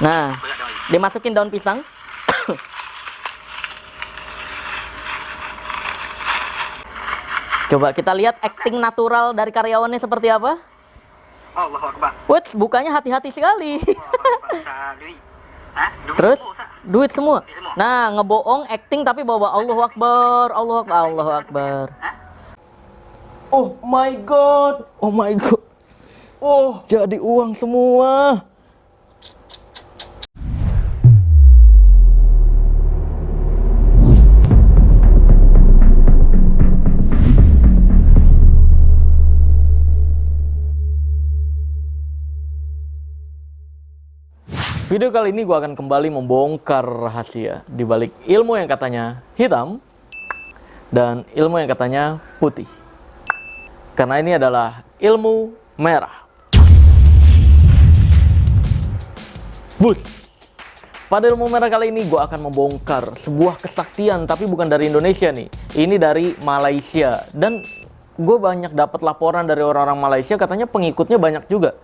Nah, dimasukin daun pisang. Coba kita lihat acting natural dari karyawannya seperti apa. Allahu Akbar. Wait, bukanya hati-hati sekali. Hah? Terus duit semua. Nah, ngebohong acting tapi bawa Allahu Akbar, Allahu Akbar, Allahu Akbar. Oh my god. Oh my god. Oh, jadi uang semua. Video kali ini gue akan kembali membongkar rahasia di balik ilmu yang katanya hitam dan ilmu yang katanya putih. Karena ini adalah ilmu merah. Bus. Pada ilmu merah kali ini gue akan membongkar sebuah kesaktian, tapi bukan dari Indonesia nih. Ini dari Malaysia. Dan gue banyak dapat laporan dari orang-orang Malaysia, katanya pengikutnya banyak juga.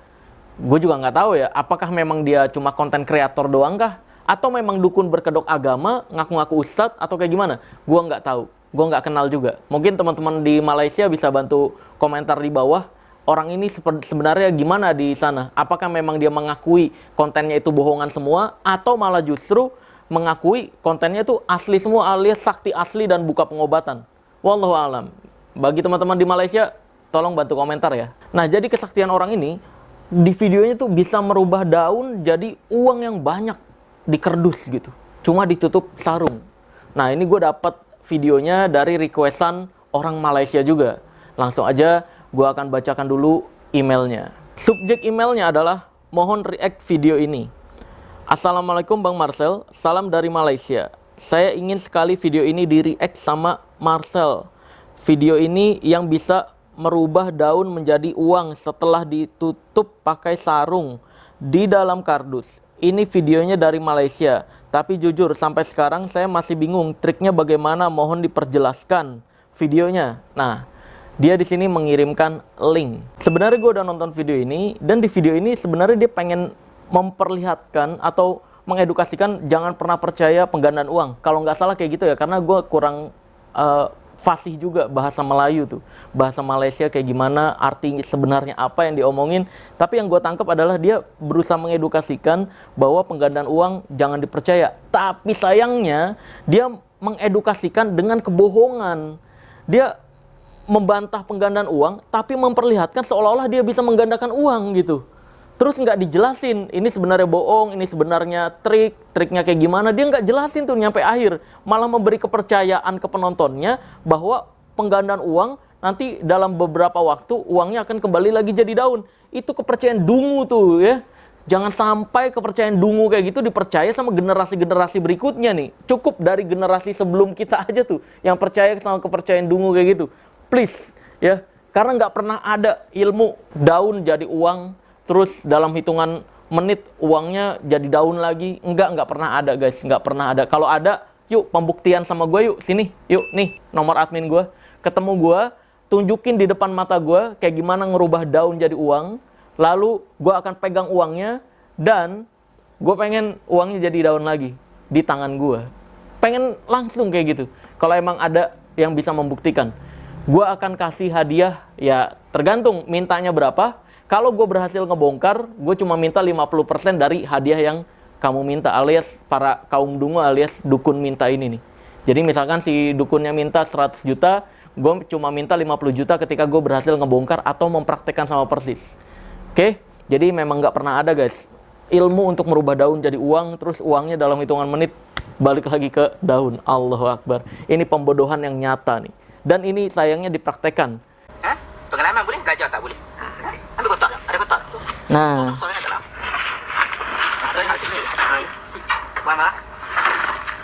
Gue juga nggak tahu ya, apakah memang dia cuma konten kreator doang kah? Atau memang dukun berkedok agama, ngaku-ngaku ustadz, atau kayak gimana? Gue nggak tahu, gue nggak kenal juga. Mungkin teman-teman di Malaysia bisa bantu komentar di bawah. Orang ini sebenarnya gimana di sana? Apakah memang dia mengakui kontennya itu bohongan semua? Atau malah justru mengakui kontennya itu asli semua, alias sakti asli dan buka pengobatan? Wallahu alam. Bagi teman-teman di Malaysia, tolong bantu komentar ya. Nah, jadi kesaktian orang ini di videonya tuh bisa merubah daun jadi uang yang banyak di kerdus gitu, cuma ditutup sarung. Nah, ini gue dapat videonya dari requestan orang Malaysia juga. Langsung aja gue akan bacakan dulu emailnya. Subjek emailnya adalah mohon react video ini. Assalamualaikum Bang Marcel, salam dari Malaysia. Saya ingin sekali video ini di react sama Marcel. Video ini yang bisa merubah daun menjadi uang setelah ditutup pakai sarung di dalam kardus. Ini videonya dari Malaysia, tapi jujur sampai sekarang saya masih bingung triknya bagaimana, mohon diperjelaskan videonya. Nah, dia di sini mengirimkan link. Sebenarnya gue udah nonton video ini, dan di video ini sebenarnya dia pengen memperlihatkan atau mengedukasikan jangan pernah percaya penggandaan uang. Kalau nggak salah kayak gitu ya, karena gue kurang fasih juga bahasa Melayu tuh, bahasa Malaysia kayak gimana, arti sebenarnya apa yang diomongin. Tapi yang gue tangkap adalah dia berusaha mengedukasikan bahwa penggandaan uang jangan dipercaya. Tapi sayangnya dia mengedukasikan dengan kebohongan. Dia membantah penggandaan uang tapi memperlihatkan seolah-olah dia bisa menggandakan uang gitu. Terus nggak dijelasin, ini sebenarnya bohong, ini sebenarnya triknya kayak gimana. Dia nggak jelasin tuh nyampe akhir. Malah memberi kepercayaan ke penontonnya bahwa penggandaan uang nanti dalam beberapa waktu uangnya akan kembali lagi jadi daun. Itu kepercayaan dungu tuh ya. Jangan sampai kepercayaan dungu kayak gitu dipercaya sama generasi-generasi berikutnya nih. Cukup dari generasi sebelum kita aja tuh yang percaya sama kepercayaan dungu kayak gitu. Please ya, karena nggak pernah ada ilmu daun jadi uang terus dalam hitungan menit uangnya jadi daun lagi. Nggak pernah ada guys, nggak pernah ada. Kalau ada, yuk pembuktian sama gue yuk, sini, yuk nih nomor admin gue, ketemu gue, tunjukin di depan mata gue kayak gimana ngerubah daun jadi uang, lalu gue akan pegang uangnya dan gue pengen uangnya jadi daun lagi di tangan gue. Pengen langsung kayak gitu. Kalau emang ada yang bisa membuktikan, gue akan kasih hadiah, ya tergantung mintanya berapa. Kalau gue berhasil ngebongkar, gue cuma minta 50% dari hadiah yang kamu minta, alias para kaum dungu alias dukun minta ini nih. Jadi misalkan si dukunnya minta 100 juta, gue cuma minta 50 juta ketika gue berhasil ngebongkar atau mempraktekkan sama persis. Oke? Jadi memang nggak pernah ada guys ilmu untuk merubah daun jadi uang, terus uangnya dalam hitungan menit balik lagi ke daun. Allahu Akbar. Ini pembodohan yang nyata nih. Dan ini sayangnya dipraktekkan. Hah? Pengalaman boleh? Belajar tak boleh? Ambil kotak, ada kotak. Nah,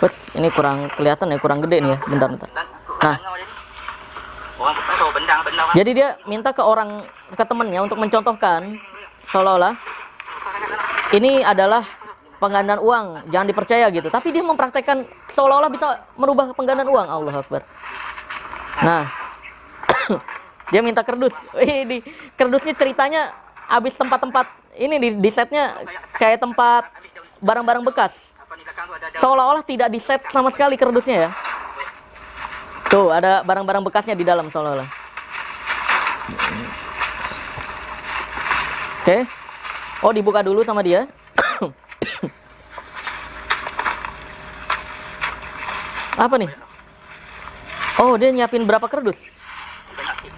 Wes, ini kurang kelihatan ya, kurang gede nih ya. Bentar. Nah, jadi dia minta ke temennya untuk mencontohkan seolah-olah ini adalah penggandaan uang, jangan dipercaya gitu. Tapi dia mempraktekkan seolah-olah bisa merubah penggandaan uang. Allahu Akbar. Nah, dia minta kerdus. Di kerdusnya ceritanya abis tempat-tempat ini di setnya kayak tempat barang-barang bekas. Apa ni belakang tu ada Seolah-olah tidak di-set sama sekali kardusnya ya. Tuh, ada barang-barang bekasnya di dalam seolah-olah. Oke. Oh, dibuka dulu sama dia. Apa nih? Oh, dia nyiapin berapa kardus? banyak sih.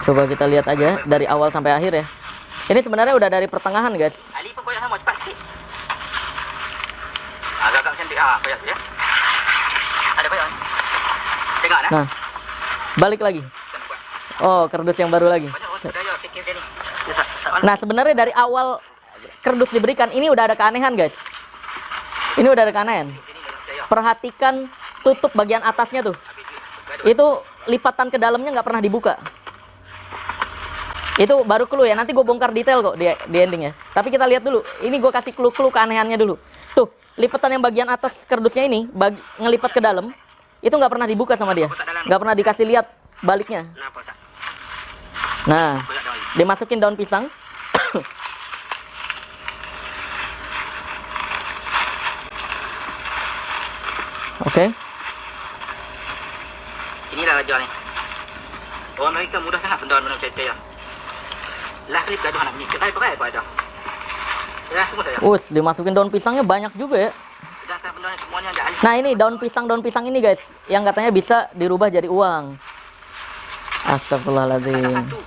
Coba kita lihat aja dari awal sampai akhir ya. Ini sebenarnya udah dari pertengahan, guys. Ali pun koyak sama cepat sikit. Agak-agak cantik koyak tu ya. Ada koyak ni. Tengok dah. Nah, balik lagi. Kena buat. Oh, kardus yang baru lagi. Banyak orang daya fikir dia ni. Dia tak Nah, sebenarnya dari awal kardus diberikan ini udah ada keanehan, guys. Ini udah ada keanehan. sini daya. Perhatikan tutup bagian atasnya tuh. Habis duit. Itu lipatan ke dalamnya nggak pernah dibuka. Itu baru clue ya. Nanti gue bongkar detail kok di endingnya. Tapi kita lihat dulu. Ini gue kasih clue-clue keanehannya dulu. Tuh, lipatan yang bagian atas kardusnya ini ngelipat ke dalam. Itu nggak pernah dibuka sama dia. Nggak pernah dikasih lihat baliknya. Kenapa Ustaz? Nah, Koyak dah lagi. dimasukin daun pisang. Oke. Inilah raja ni. Orang Amerika mudah sangat benda mana macam dia. Lah kali gaduh anak ni. Perai kau ada. Ya, semua saya. Dimasukin daun pisangnya banyak juga ya. Sedangkan benda ni semuanya ada alih. Nah, ini daun pisang ini guys, yang katanya bisa dirubah jadi uang. Astagfirullahaladzim. Satu.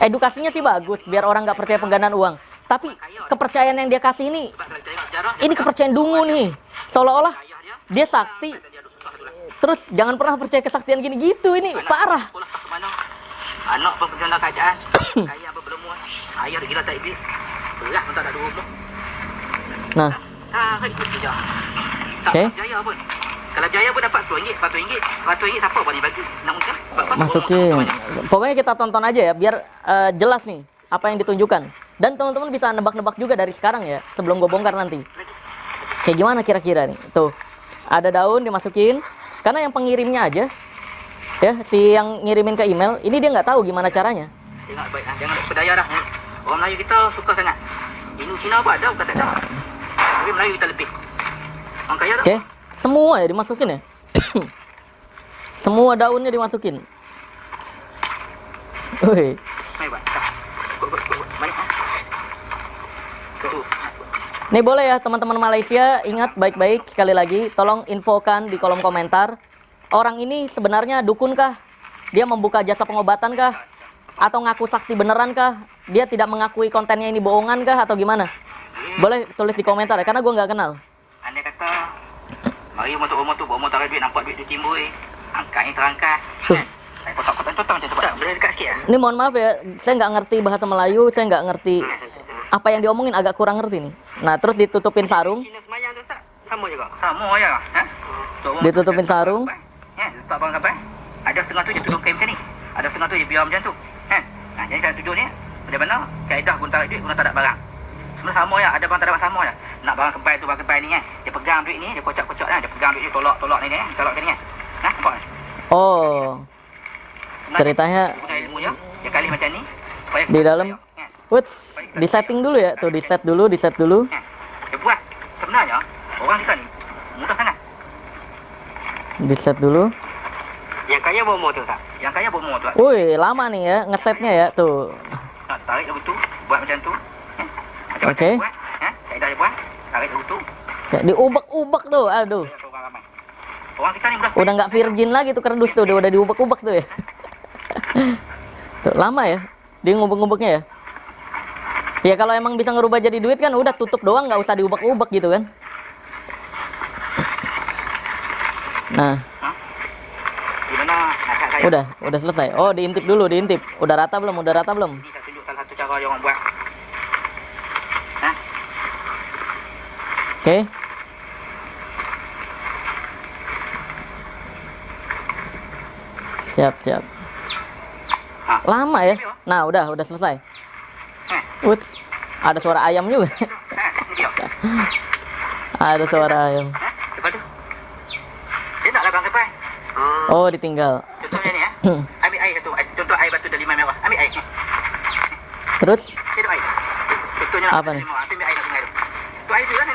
Edukasinya sih bagus, biar orang nggak percaya penggandaan uang. Tapi kepercayaan yang dia kasih ini, Sebab kalau tengok sejarah ini kepercayaan dungu nih. Seolah-olah ayah dia. dia sakti, Dia ada susah tu lah. terus jangan pernah percaya kesaktian gini gitu. Ini parah. Sekolah ke mana? Anak pun berjana keadaan. Kaya apa belum muat. Ayah dia gila tak iblis. Berat pun tak ada dua rumah. Nah, Kan ikut dia. Tak Okey. jaya pun. Kalau jaya pun dapat RM10, RM100. RM100 siapa berani bagi? Nak ungkap? masukin. Pokoknya kita tonton aja ya, biar jelas nih apa yang ditunjukkan. Dan teman-teman bisa nebak-nebak juga dari sekarang ya, sebelum gue bongkar nanti. Kayak gimana kira-kira nih? Tuh, ada daun dimasukin. Karena yang pengirimnya aja, ya si yang ngirimin ke email, ini dia nggak tahu gimana caranya. Tengok baik lah. Jangan berdaya dah. Orang Melayu kita suka sangat. Indo Cina pun ada, bukan tak ada. Tapi Melayu kita lebih. Orang kaya tu. Oke, semua ya dimasukin ya. Semua daunnya dimasukin. Wih, Mari buat. Kut. Banyak ah. Kut. nih boleh ya teman-teman Malaysia, ingat baik-baik sekali lagi, tolong infokan di kolom komentar. Orang ini sebenarnya dukun kah? Dia membuka jasa pengobatan kah? Atau ngaku sakti beneran kah? Dia tidak mengakui kontennya ini bohongan kah? Atau gimana? Boleh tulis di komentar ya, karena gue nggak kenal. Anda kata, mari umur tu, umur tarik duit, nampak duit tu timbul. Angkatnya terangkat. Tuh. Saya kotak-kotak macam tu. Tak, boleh dekat sikit lah. Ini mohon maaf ya, saya nggak ngerti bahasa Melayu, saya nggak ngerti apa yang diomongin, agak kurang ngerti nih. Nah, terus ditutupin sarung. Cina semayang tu, Ustaz? Sama juga? Sama ya. Ditutupin sarung. Letak barang kapal. Ada setengah tu dia tuduh kain macam ni. Ada setengah tu dia biar macam tu. Jadi saya tuduh ni, dari mana? Kaedah guna tarik duit, guna tak ada barang. Sebenarnya sama ya, ada barang tak ada barang sama ya. Nak barang kempai tu, barang kempai ni kan. Dia pegang duit ni, dia kocak-kocak dia pegang duit ni, tolak ni kan. Tolak ni kan. Nampak? Oh, ceritanya Guna ilmu dia, dia kali macam ni. supaya di dalam. Woods, di setting dulu ya, tuh di set dulu. Dia buat. Sebenarnya, orang kita ni mudah sangat. Di set dulu. Yang kaya bomo tu, Ustaz. Yang kaya bomo tu. Wih, lama nih ya ngesetnya ya, tuh. Nak tarik lagu tu, buat macam tu. Macam-macam Okey. buat. Kaedah dia buat, tarik lagu tu. Kayak diubek-ubek tuh, aduh. Orang ramai. Orang kita ni mudah. Udah nggak virgin lagi tuh kardus tuh, udah diubek-ubek tuh ya. Tuh, lama ya, dia ngubek-ngubeknya ya. Ya kalau emang bisa ngerubah jadi duit kan udah tutup doang, nggak usah diubek-ubek gitu kan. Nah, Di mana akak saya? udah selesai. Oh, diintip dulu, diintip. Udah rata belum? Ini saya tunjuk salah satu cara dia orang buat. Oke. Siap. Lama ya. Nah, udah selesai. Uts, ada suara ayam juga. Ini dia. Ada suara ayam. Lepas tu. Dia nak labang kepai. Oh, ditinggal. Contohnya ni ambil air satu. Contoh air batu delima merah. Ambil air. Terus Sedut air. Contohnya Apa nak ni? ambil air satu air tu. Tu air tu kan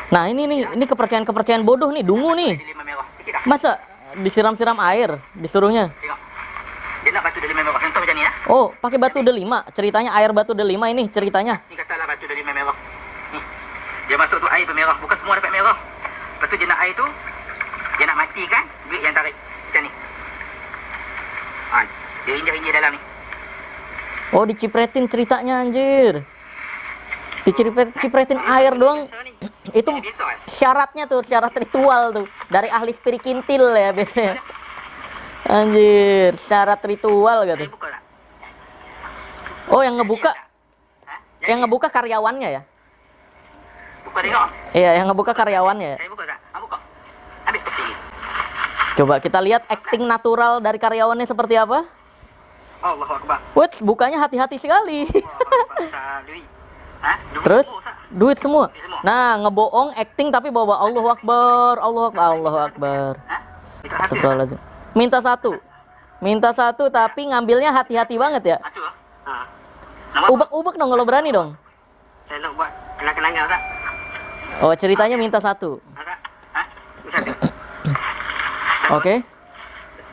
Nah ini kepercayaan bodoh nih, dungu nih. Delima merah. Sikit dah. Masa disiram-siram air disuruhnya? Tengok. Dia nak batu delima merah. Contoh macam ni ya. Oh, pakai batu delima. Ceritanya air batu delima ini ceritanya. Ni katalah batu delima merah. Ni. Dia masuk tu air bermerah. Bukan semua dapat merah. Lepas tu dia nak air tu, dia nak matikan duit yang tarik. Macam ni. Ha, dia injak-injak dalam ni. Oh, dicipretin ceritanya anjir. Dicipretin air doang. Itu syaratnya tuh, syarat ritual tuh dari ahli spirikintil ya biasanya. Anjir, syarat ritual gitu. Saya buka tak? Oh, yang ngebuka Ha? yang ngebuka karyawannya ya? Buka tengok. Iya, yang ngebuka karyawannya ya. Saya buka tak? Ha, buka. Habis kopi. Coba kita lihat acting natural dari karyawannya seperti apa. Allahu Akbar. Wait, bukanya hati-hati sekali. Allahu Akbar. Tak duit. Ha? Duit Terus semua, tak? duit semua. Nah, ngebohong acting tapi bawa Allahu Akbar, Allahu Akbar, Allahu Akbar. Ha? Itu hasil. Astagfirullahaladzim. Minta satu tapi ngambilnya hati-hati banget ya. Satu. Ha. Nama Ubek-ubek dong kalau berani dong. saya nak buat kenang-kenangan tak? Oh, ceritanya minta satu. Ha tak? Ha? Ini satu. Oke.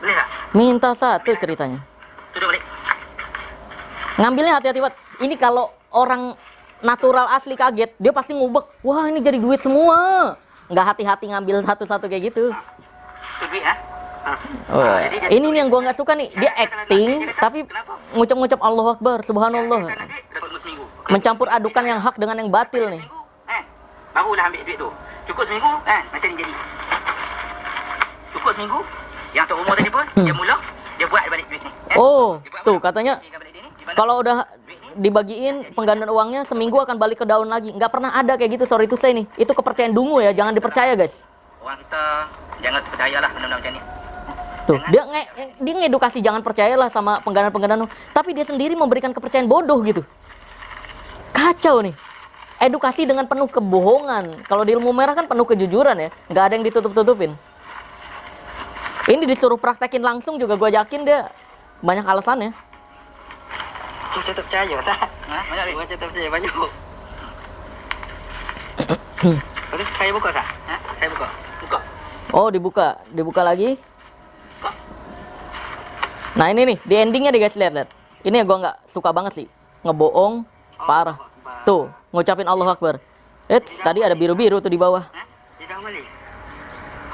Boleh tak? Minta satu ceritanya. Duduk balik. Ngambilnya hati-hati banget. Ini kalau orang natural asli kaget, dia pasti ngubek. Wah, ini jadi duit semua. Nggak hati-hati ngambil satu-satu kayak gitu. Tu duit ha? Ha. Oh, Jadi dia ini nih yang gua nggak suka nih. Dia acting tapi ngucap-ngucap Allahu Akbar, Subhanallah. Kan duit dapat seminggu. Mencampur adukan yang hak dengan yang batil nih. Seminggu, barulah ambil duit tu. Cukup seminggu, macam ni jadi. Cukup seminggu, yang tok rumah tadi pun, dia mula, dia buat balik duit ni. Oh, Dia buat tuh balik. katanya Dia balik duit ni, di mana? kalau udah dibagiin penggandaan uangnya seminggu akan balik ke daun lagi. Nggak pernah ada kayak gitu, sorry to say nih. Itu kepercayaan dungu ya, jangan dipercaya guys. Orang kita jangan percayalah benda-benda macam ni. Tuh, dia ngedukasi jangan percayalah sama penggandaan-penggandaan. Tapi dia sendiri memberikan kepercayaan bodoh gitu. Kacau nih. Edukasi dengan penuh kebohongan. Kalau di ilmu merah kan penuh kejujuran ya. Nggak ada yang ditutup-tutupin. Ini disuruh praktekin langsung juga gue yakin dia banyak alasannya. Macam tak percaya tak? Ha? Banyak duit. Macam tak percaya banyak. Lepas tu saya buka tak? Ha? Saya buka. Buka. Oh, dibuka lagi. Nah ini nih, di endingnya deh guys, lihat. Ini yang gue nggak suka banget sih, ngebohong, parah. Tuh, ngucapin Allahu Akbar. Tadi ada biru-biru tuh di bawah. Ha? Dia dah balik.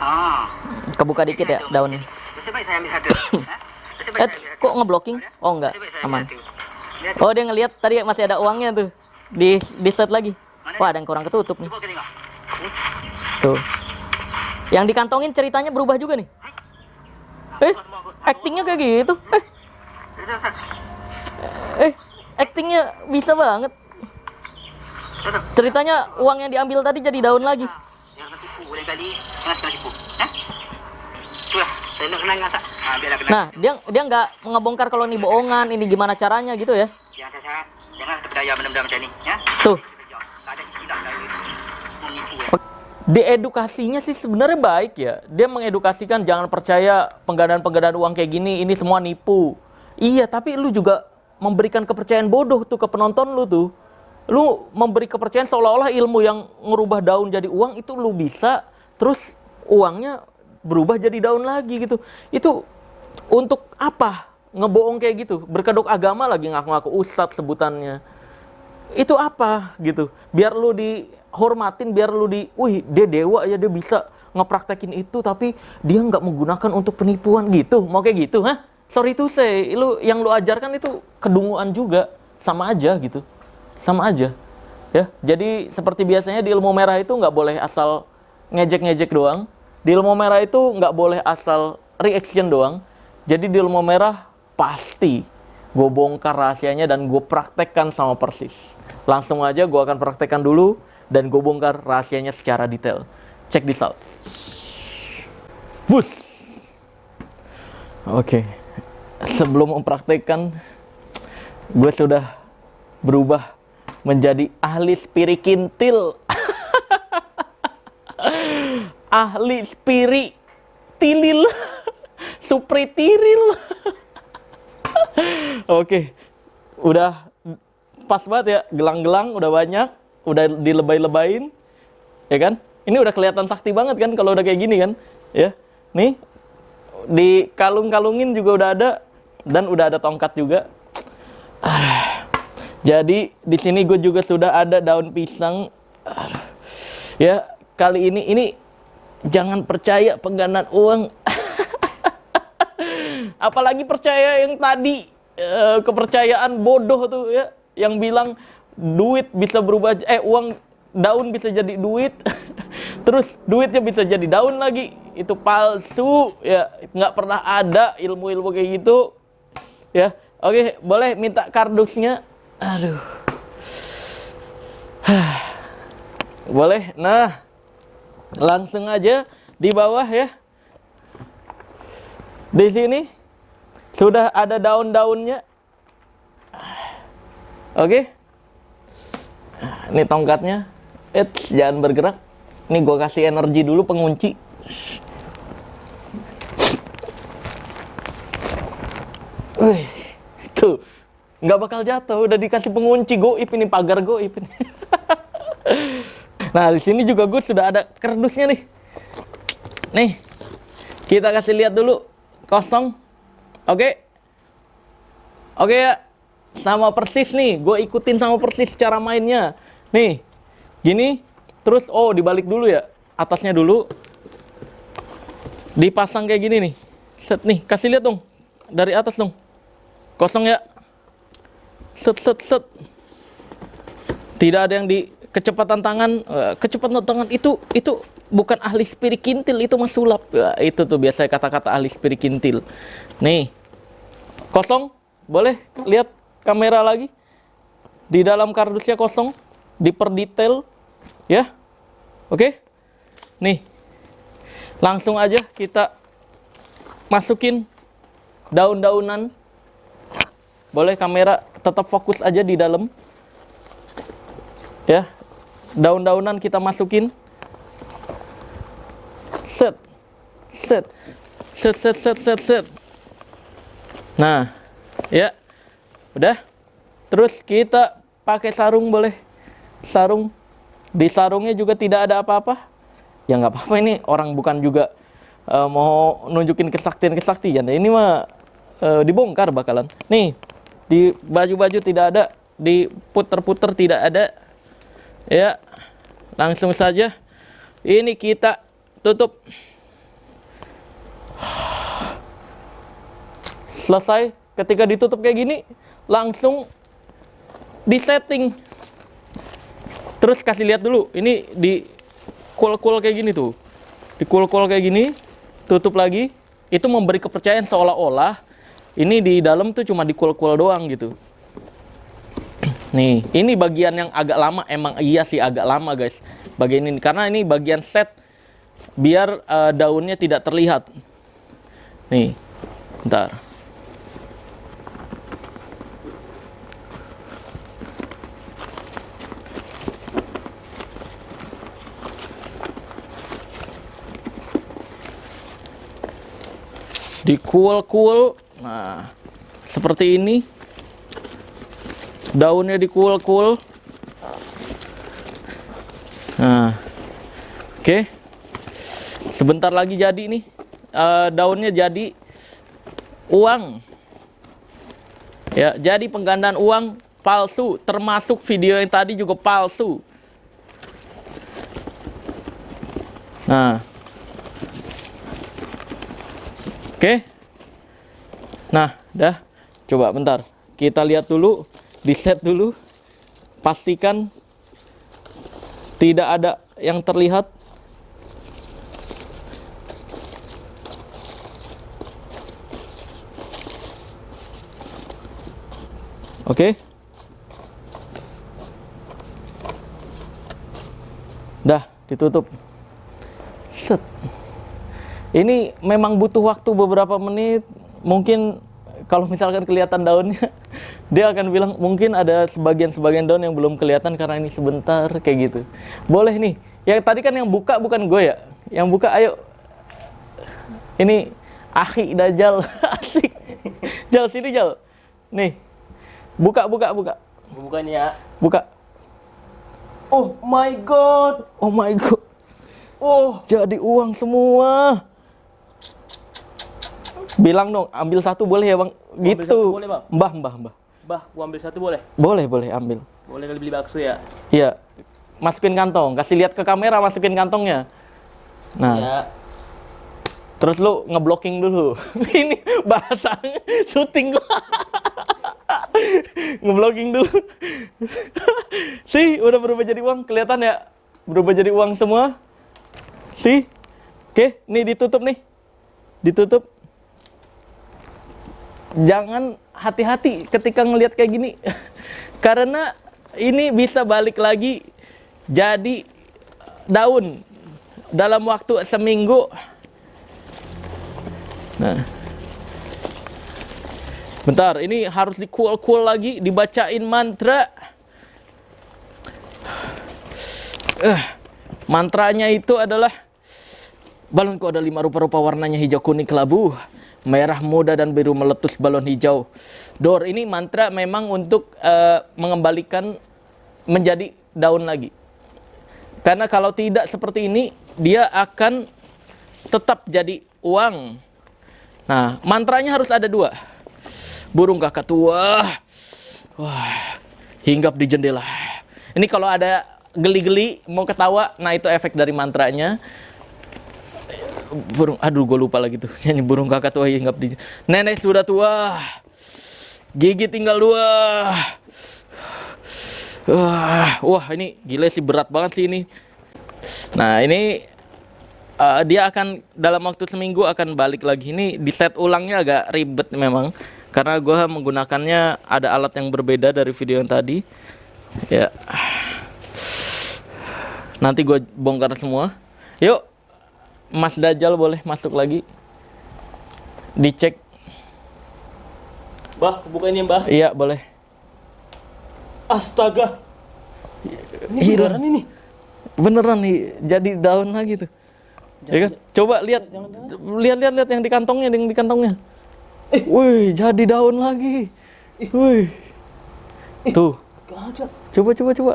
Ha. Kebuka dikit ya daunnya. Nasib baik saya ambil satu. Ha? Nasib baik saya ambil satu. Kok ngeblocking? Oh enggak, Nasib baik saya aman. ambil satu. Lihat tu. Oh dia ngelihat tadi masih ada uangnya tuh. Di set lagi. Wah ada yang kurang ketutup nih. Cuba kita tengok. Tuh. Yang dikantongin ceritanya berubah juga nih. Actingnya kayak gitu. Actingnya bisa banget. Ceritanya uang yang diambil tadi jadi daun lagi. Jangan tipu boleh kali. Jangan kena tipu. Ha? Tu lah. Saya nak kenangan tak? Ha, biarlah kena. Nah, dia nggak ngebongkar kalau ini bohongan, ini gimana caranya gitu ya. Jangan syarat. Jangan terpedaya benda-benda macam ni. Ya? Tuh. Tak ada istilah dari menipu. Diedukasinya sih sebenarnya baik ya. Dia mengedukasikan jangan percaya penggandaan-penggandaan uang kayak gini, ini semua nipu. Iya, tapi lu juga memberikan kepercayaan bodoh tuh ke penonton lu tuh. Lu memberi kepercayaan seolah-olah ilmu yang ngerubah daun jadi uang itu lu bisa, terus uangnya berubah jadi daun lagi gitu. Itu untuk apa? Ngebohong kayak gitu. Berkedok agama lagi ngaku-ngaku ustadz sebutannya. Itu apa gitu? Biar lu dihormatin, biar lu wih dia dewa ya, dia bisa ngepraktekin itu tapi dia nggak menggunakan untuk penipuan gitu. Mau kayak gitu, hah? Sorry to say, yang lu ajarkan itu kedunguan juga, sama aja gitu. Sama aja. Ya, jadi seperti biasanya di ilmu merah itu nggak boleh asal ngejek-ngejek doang. Di ilmu merah itu nggak boleh asal reaction doang. Jadi di ilmu merah pasti gue bongkar rahasianya dan gue praktekkan sama persis. Langsung aja gue akan praktekkan dulu dan gue bongkar rahasianya secara detail. Check this out. Bus. Oke. Sebelum mempraktekkan, gue sudah berubah menjadi ahli spirikintil. Ahli spiritilil. Supritiril. Oke. Udah pas banget ya, gelang-gelang udah banyak, udah dilebay-lebayin, ya kan? Ini udah kelihatan sakti banget kan kalau udah kayak gini kan, ya. Nih, di kalung-kalungin juga udah ada dan udah ada tongkat juga. Jadi di sini gue juga sudah ada daun pisang. Ya, kali ini jangan percaya penggandaan uang. Apalagi percaya yang tadi, kepercayaan bodoh tuh ya, yang bilang duit bisa berubah, uang daun bisa jadi duit. Terus duitnya bisa jadi daun lagi. Itu palsu ya, nggak pernah ada ilmu-ilmu kayak gitu. Ya, oke, boleh minta kardusnya. Aduh. Boleh. Nah, langsung aja di bawah ya. Di sini sudah ada daun-daunnya. Oke. Ini tongkatnya. Jangan bergerak. Ini gue kasih energi dulu pengunci. Tuh, nggak bakal jatuh. Udah dikasih pengunci goib ini, pagar goib ini. Nah, di sini juga gue sudah ada kardusnya nih. Nih, kita kasih lihat dulu. Kosong. Oke. Oke ya. Sama persis nih. Gue ikutin sama persis cara mainnya. Nih. Gini. Terus, dibalik dulu ya. Atasnya dulu. Dipasang kayak gini nih. Set nih. Kasih lihat dong. Dari atas dong. Kosong ya. Set. Tidak ada yang di kecepatan tangan. Kecepatan tangan itu bukan ahli spirit kintil, itu mah sulap. Ya, itu tuh biasa kata-kata ahli spirit kintil. Nih. Kosong. Boleh lihat kamera lagi. Di dalam kardusnya kosong. Diperdetail. Ya. Oke. Nih. Langsung aja kita masukin daun-daunan. Boleh kamera tetap fokus aja di dalam. Ya. Daun-daunan kita masukin. Set. Nah, ya. Udah. Terus kita pakai sarung boleh. Sarung. Di sarungnya juga tidak ada apa-apa. Ya nggak apa-apa, ini orang bukan juga mau nunjukin kesaktian. Ini mah dibongkar bakalan. Nih, di baju-baju tidak ada, di puter-puter tidak ada. Ya. Langsung saja. Ini kita tutup. Selesai. Ketika ditutup kayak gini, langsung disetting. Terus kasih lihat dulu. Ini di cool kayak gini tuh. Di cool kayak gini, tutup lagi. Itu memberi kepercayaan seolah-olah ini di dalam tuh cuma di cool doang gitu. Nih, ini bagian yang agak lama. Emang iya sih agak lama guys. Bagian ini karena ini bagian set biar daunnya tidak terlihat. Nih, bentar. Di cool. Nah, seperti ini. Daunnya di cool. Nah, oke. Sebentar lagi jadi nih. Daunnya jadi uang. Ya, jadi penggandaan uang palsu. Termasuk video yang tadi juga palsu. Nah. Oke. Nah, dah. Coba bentar. Kita lihat dulu, di-set dulu. Pastikan tidak ada yang terlihat. Oke. Dah, ditutup. Set. Ini memang butuh waktu beberapa menit. Mungkin kalau misalkan kelihatan daunnya, dia akan bilang mungkin ada sebagian daun yang belum kelihatan karena ini sebentar kayak gitu. Boleh nih. Yang tadi kan yang buka bukan gue ya. Yang buka ayo. Ini Akhi Dajjal. Asik. Jal sini Jal. Nih. Buka. Bukannya. Buka. Oh my god. Oh my god. Oh, jadi uang semua. Bilang dong, ambil satu boleh ya bang? Ambil Gitu. satu boleh, Bang? Mbah. Bah, gua ambil satu boleh? Boleh ambil. Boleh kali beli bakso ya? Iya, masukin kantong. Kasih lihat ke kamera, masukin kantongnya. Nah, Ya. terus lu ngeblocking dulu. Ini bahasa syuting gua. Ngeblocking dulu. Sih, udah berubah jadi uang. Kelihatan ya? Berubah jadi uang semua. Sih. Oke, nih ditutup nih. Ditutup. Jangan hati-hati ketika ngelihat kayak gini. Karena ini bisa balik lagi jadi daun dalam waktu seminggu. Nah. Bentar, ini harus di-cool lagi, dibacain mantra. Mantranya itu adalah balonku ada 5 rupa-rupa warnanya hijau, kuning, kelabu, merah muda dan biru meletus balon hijau. Dor, ini mantra memang untuk mengembalikan menjadi daun lagi. Karena kalau tidak seperti ini, dia akan tetap jadi uang. Nah, mantranya harus ada 2. Burung kakak tua, wah, hinggap di jendela. Ini kalau ada geli-geli mau ketawa, nah itu efek dari mantranya. Burung, aduh gue lupa lagi tuh nyanyi burung kakak tua hinggap di. Nenek sudah tua, gigi tinggal 2. Wah ini gila sih, berat banget sih ini. Nah ini dia akan dalam waktu seminggu akan balik lagi. Ini di set ulangnya agak ribet memang. Karena gue menggunakannya ada alat yang berbeda dari video yang tadi. Ya. Nanti gue bongkar semua. Yuk, Mas Dajjal boleh masuk lagi. Dicek. Bah, buka ini, Mbah. Iya, boleh. Astaga. Ini Hilang. beneran ini. Beneran nih, jadi daun lagi tuh. Ya kan? Coba lihat. Lihat yang di kantongnya, Wih, jadi daun lagi. Wih. Tuh. Gak ada. Coba.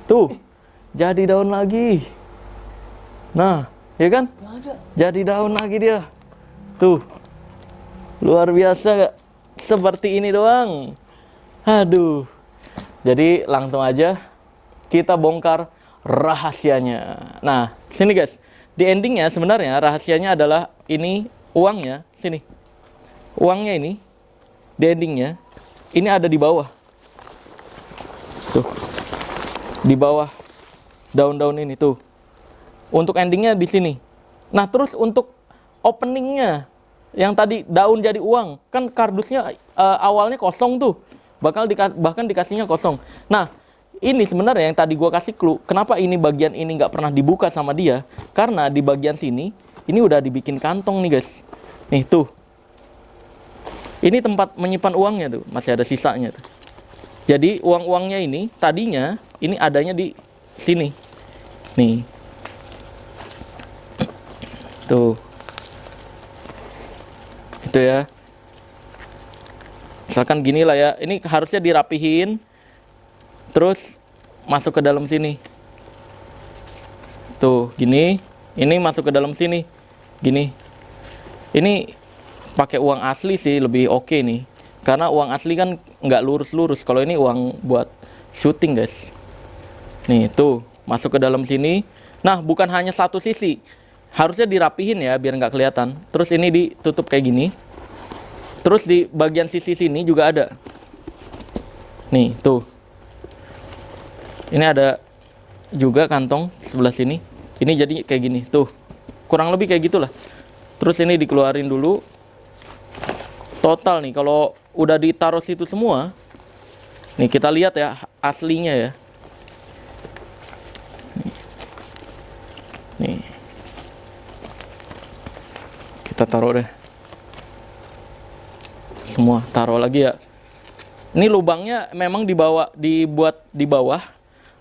Tuh. Jadi daun lagi. Nah, ya kan? Gak ada. Jadi daun lagi dia. Tuh. Luar biasa gak? Seperti ini doang. Aduh. Jadi langsung aja kita bongkar rahasianya. Nah, sini guys. Di endingnya sebenarnya rahasianya adalah ini uangnya. Sini. Uangnya ini di endingnya ini ada di bawah. Tuh. Di bawah daun-daun ini tuh. Untuk endingnya di sini. Nah, terus untuk openingnya yang tadi daun jadi uang, kan kardusnya awalnya kosong tuh. Bahkan dikasihnya kosong. Nah, ini sebenarnya yang tadi gua kasih clue, kenapa ini bagian ini nggak pernah dibuka sama dia? Karena di bagian sini ini udah dibikin kantong nih, guys. Nih, tuh. Ini tempat menyimpan uangnya tuh, masih ada sisanya tuh. Jadi uang-uangnya ini tadinya ini adanya di sini. Nih. Tuh. Gitu ya. Misalkan gini lah ya, ini harusnya dirapihin. Terus masuk ke dalam sini. Tuh, gini. Ini masuk ke dalam sini. Gini. Ini pakai uang asli sih lebih oke nih. Karena uang asli kan nggak lurus-lurus. Kalau ini uang buat syuting, guys. Nih, tuh. Masuk ke dalam sini. Nah, bukan hanya satu sisi. Harusnya dirapihin ya, biar nggak kelihatan. Terus ini ditutup kayak gini. Terus di bagian sisi sini juga ada. Nih, tuh. Ini ada juga kantong sebelah sini. Ini jadi kayak gini, tuh. Kurang lebih kayak gitulah. Terus ini dikeluarin dulu. Total nih, kalau udah ditaruh situ semua, nih kita lihat ya aslinya ya. Nih, kita taruh deh. Semua taruh lagi ya. Ini lubangnya memang dibuat di bawah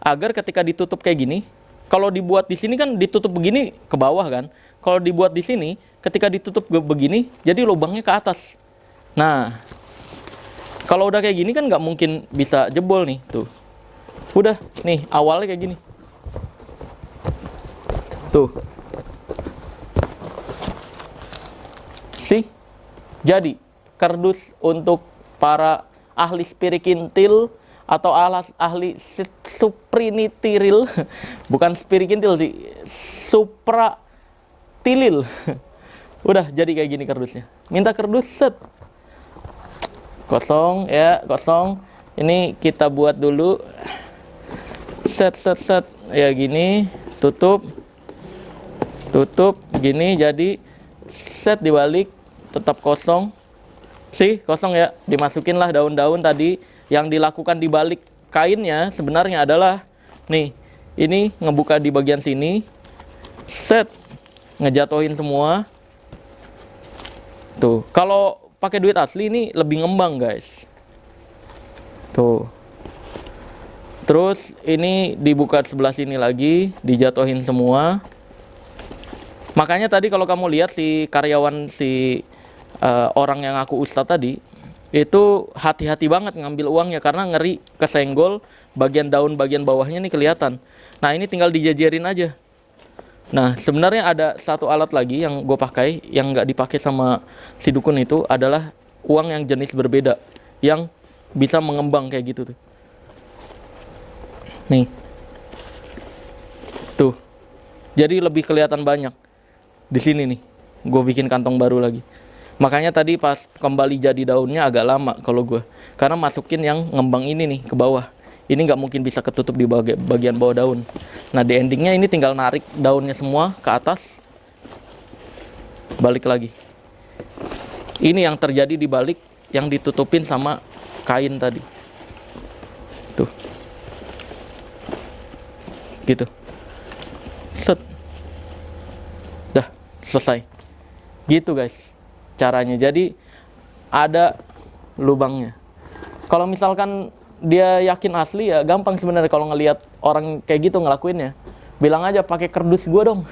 agar ketika ditutup kayak gini, kalau dibuat di sini kan ditutup begini ke bawah kan. Kalau dibuat di sini, ketika ditutup begini, jadi lubangnya ke atas. Nah, kalau udah kayak gini kan nggak mungkin bisa jebol nih, tuh. Udah, nih awalnya kayak gini. Tuh. Sih? Jadi, kardus untuk para ahli spirikintil atau ahli suprinitiril, bukan spirikintil sih, supratilil. Udah jadi kayak gini kardusnya. Minta kardus set. Kosong ya, kosong. Ini kita buat dulu. Set ya gini, tutup gini, jadi set dibalik tetap kosong. Sih kosong ya, dimasukin lah daun-daun tadi. Yang dilakukan di balik kainnya sebenarnya adalah nih, ini ngebuka di bagian sini, set, ngejatuhin semua. Tuh, kalau pakai duit asli ini lebih ngembang guys. Tuh. Terus ini dibuka sebelah sini lagi, dijatuhin semua. Makanya tadi kalau kamu lihat si karyawan orang yang aku ustadz tadi, itu hati-hati banget ngambil uangnya karena ngeri kesenggol bagian daun bagian bawahnya nih kelihatan. Nah ini tinggal dijajarin aja. Nah sebenarnya ada satu alat lagi yang gue pakai yang nggak dipakai sama si dukun itu adalah uang yang jenis berbeda yang bisa mengembang kayak gitu tuh. Nih, tuh, jadi lebih kelihatan banyak di sini nih. Gue bikin kantong baru lagi. Makanya tadi pas kembali jadi daunnya agak lama kalau gue, karena masukin yang ngembang ini nih ke bawah. Ini nggak mungkin bisa ketutup di bagian bawah daun. Nah di endingnya ini tinggal narik daunnya semua ke atas, balik lagi. Ini yang terjadi di balik yang ditutupin sama kain tadi. Tuh, gitu. Set, dah selesai. Gitu guys caranya. Jadi ada lubangnya. Kalau misalkan dia yakin asli ya gampang sebenarnya kalau ngelihat orang kayak gitu ngelakuinnya. Bilang aja pakai kardus gue dong.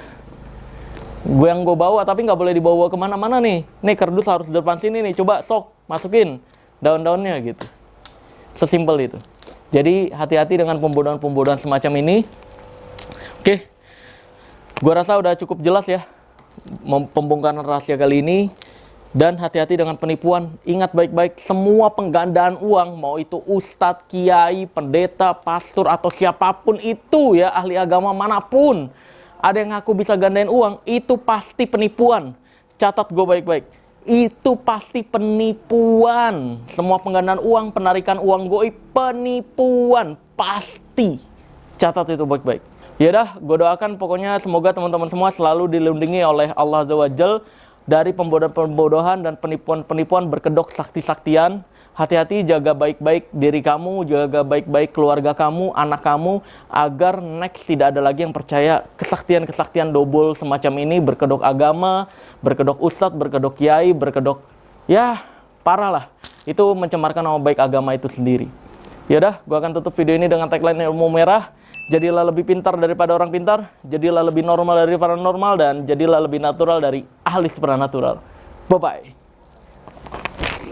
Gue yang gue bawa tapi nggak boleh dibawa kemana-mana nih. Nih kardus harus di depan sini nih. Coba sok masukin daun-daunnya gitu. Sesimpel itu. Jadi hati-hati dengan pembodohan-pembodohan semacam ini. Oke. Gue rasa udah cukup jelas ya pembongkaran rahasia kali ini. Dan hati-hati dengan penipuan. Ingat baik-baik, semua penggandaan uang, mau itu ustadz, kiai, pendeta, pastor, atau siapapun itu ya, ahli agama manapun, ada yang ngaku bisa gandain uang, itu pasti penipuan. Catat gue baik-baik. Itu pasti penipuan. Semua penggandaan uang, penarikan uang goib, penipuan. Pasti. Catat itu baik-baik. Ya dah, gue doakan pokoknya semoga teman-teman semua selalu dilindungi oleh Allah Azza wa Jalla dari pembodohan-pembodohan dan penipuan-penipuan berkedok sakti-saktian. Hati-hati, jaga baik-baik diri kamu, jaga baik-baik keluarga kamu, anak kamu, agar next tidak ada lagi yang percaya kesaktian-kesaktian dobol semacam ini, berkedok agama, berkedok ustadz, berkedok kiai, berkedok, ya parah lah. Itu mencemarkan nama baik agama itu sendiri. Yaudah, gua akan tutup video ini dengan tagline ilmu merah. Jadilah lebih pintar daripada orang pintar, jadilah lebih normal dari paranormal, dan jadilah lebih natural dari ahli supranatural. Bye-bye.